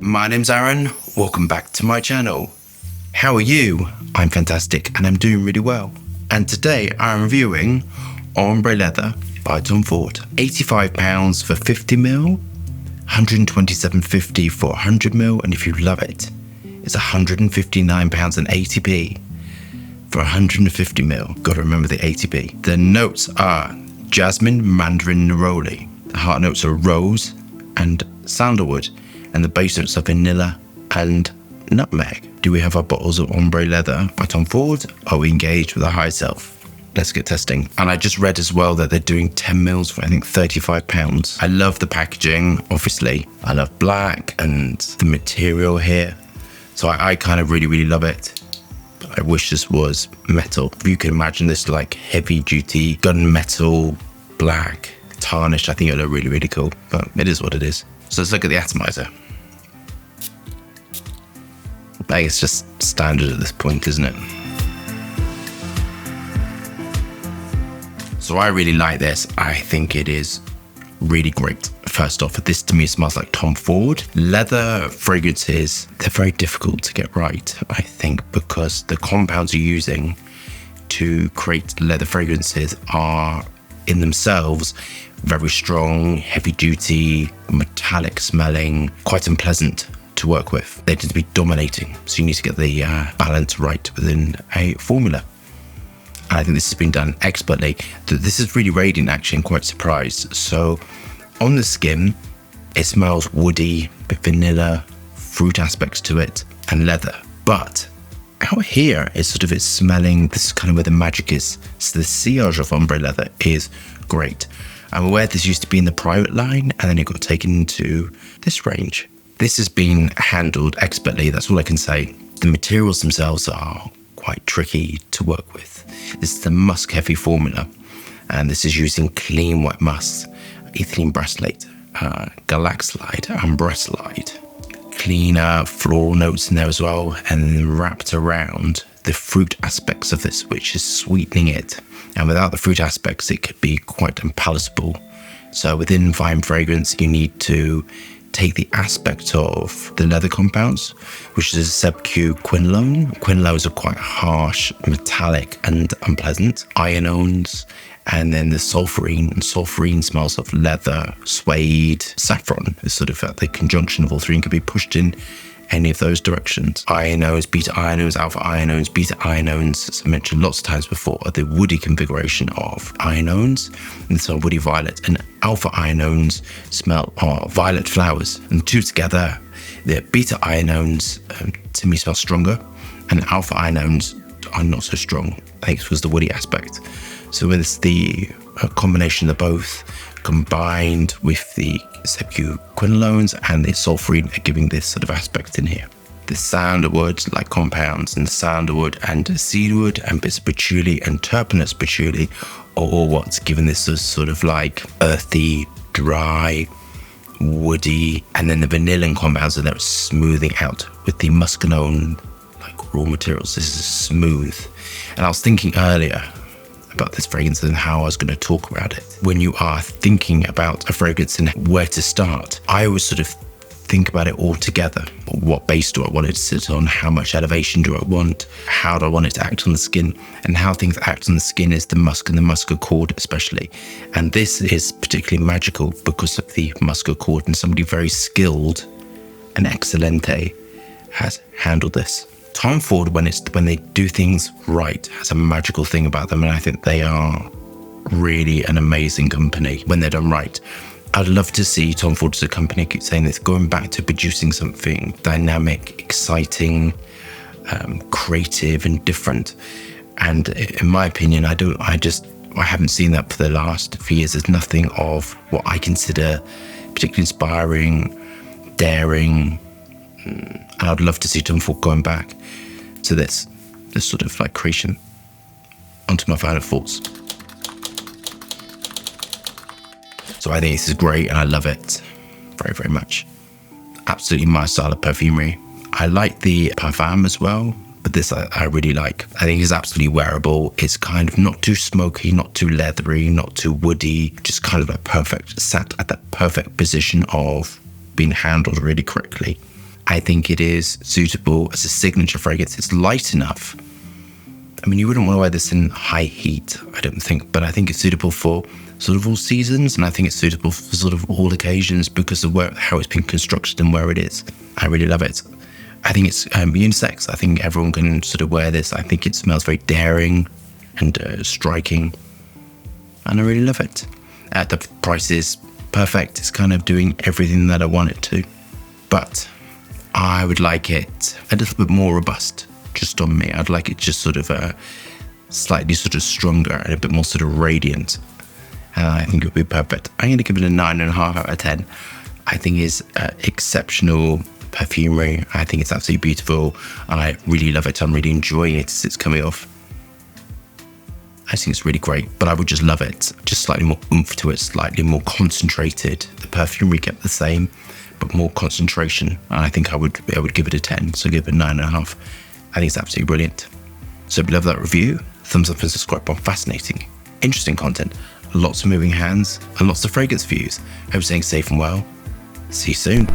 My name's Aaron, welcome back to my channel. How are you? I'm fantastic and I'm doing really well. And today I'm reviewing Ombré leather by Tom Ford. £85 for 50ml, £127.50 for 100ml, and if you love it, it's £159.80p for 150ml. Gotta remember the 80p. The notes are jasmine, mandarin, neroli. The heart notes are rose and sandalwood, and the base notes are vanilla and nutmeg. Do we have our bottles of Ombré leather by Tom Ford? Are we engaged with our high self? Let's get testing. And I just read as well that they're doing 10 mils for I think £35. I love the packaging, obviously. I love black and the material here. So I kind of really love it. But I wish this was metal. If you can imagine this like heavy duty gunmetal black tarnished, I think it'll look really cool. But it is what it is. So let's look at the atomizer. I think it's just standard at this point, isn't it? So I really like this. I think it is really great. First off, this to me smells like Tom Ford. Leather fragrances, they're very difficult to get right, I think, because the compounds you're using to create leather fragrances are in themselves very strong, heavy duty, metallic smelling, quite unpleasant to work with. They tend to be dominating, so you need to get the balance right within a formula. And I think this has been done expertly. This is really radiant actually, and quite surprised. So on the skin, it smells woody, bit vanilla, fruit aspects to it, and leather. But out here, it's smelling, this is kind of where the magic is. So the sillage of Ombré leather is great. I'm aware this used to be in the private line, and then it got taken into this range. This has been handled expertly, that's all I can say. The materials themselves are quite tricky to work with. This is the musk heavy formula, and this is using clean white musk, ethylene brassylate, galaxolide, ambresylide, cleaner floral notes in there as well, and then wrapped around the fruit aspects of this, which is sweetening it. And without the fruit aspects, it could be quite unpalatable. So within fine fragrance, you need to take the aspect of the leather compounds, which is sub-Q quinolone. Quinones are quite harsh, metallic, and unpleasant. Ionones, and then the sulfurine. And sulfurine smells of leather, suede, saffron. It's the conjunction of all three and can be pushed in any of those directions. Ionos, beta ionos, alpha ionos. Beta ionos, as I mentioned lots of times before, are the woody configuration of ionos, and so woody violet. And alpha ionos smell of violet flowers, and the two together, the beta ionos to me smell stronger, and alpha ionos are not so strong. I think it was the woody aspect. So with the combination of both combined with the sub-Q quinolones and the sulfurine are giving this aspect in here. The sandalwood like compounds, and the sandalwood and cedarwood and bits of patchouli and terpenous patchouli are all what's given this like earthy, dry, woody, and then the vanillin compounds are there smoothing out with the muscanone like raw materials. This is smooth. And I was thinking earlier about this fragrance and how I was going to talk about it. When you are thinking about a fragrance and where to start, I always think about it all together. What base do I want it to sit on? How much elevation do I want? How do I want it to act on the skin? And how things act on the skin is the musk and the musk accord especially. And this is particularly magical because of the musk accord, and somebody very skilled and excelente has handled this. Tom Ford, when they do things right, has a magical thing about them, and I think they are really an amazing company when they're done right. I'd love to see Tom Ford as a company, I keep saying this, going back to producing something dynamic, exciting, creative and different. And in my opinion, I haven't seen that for the last few years. There's nothing of what I consider particularly inspiring, daring, and I'd love to see Tom Ford going back to this like creation. Onto my final thoughts. So I think this is great and I love it very much. Absolutely my style of perfumery. I like the Parfum as well, but this I really like. I think it's absolutely wearable. It's kind of not too smoky, not too leathery, not too woody, just sat at that perfect position of being handled really correctly. I think it is suitable as a signature fragrance. It's light enough. I mean, you wouldn't want to wear this in high heat, I don't think, but I think it's suitable for sort of all seasons, and I think it's suitable for sort of all occasions because of how it's been constructed and where it is. I really love it. I think it's unisex. I think everyone can sort of wear this. I think it smells very daring and striking, and I really love it. The price is perfect. It's kind of doing everything that I want it to, but I would like it a little bit more robust. Just on me, I'd like it just sort of slightly sort of stronger and a bit more sort of radiant. I think it would be perfect. I'm going to give it a 9.5 out of 10. I think it's exceptional perfumery. I think it's absolutely beautiful, and I really love it. I'm really enjoying it as it's coming off. I think it's really great, but I would just love it. Just slightly more oomph to it, slightly more concentrated. The perfumery kept the same, but more concentration. And I think I would give it a 10, so give it a 9.5. I think it's absolutely brilliant. So if you love that review, thumbs up and subscribe on fascinating, interesting content, lots of moving hands, and lots of fragrance views. Hope you're staying safe and well. See you soon.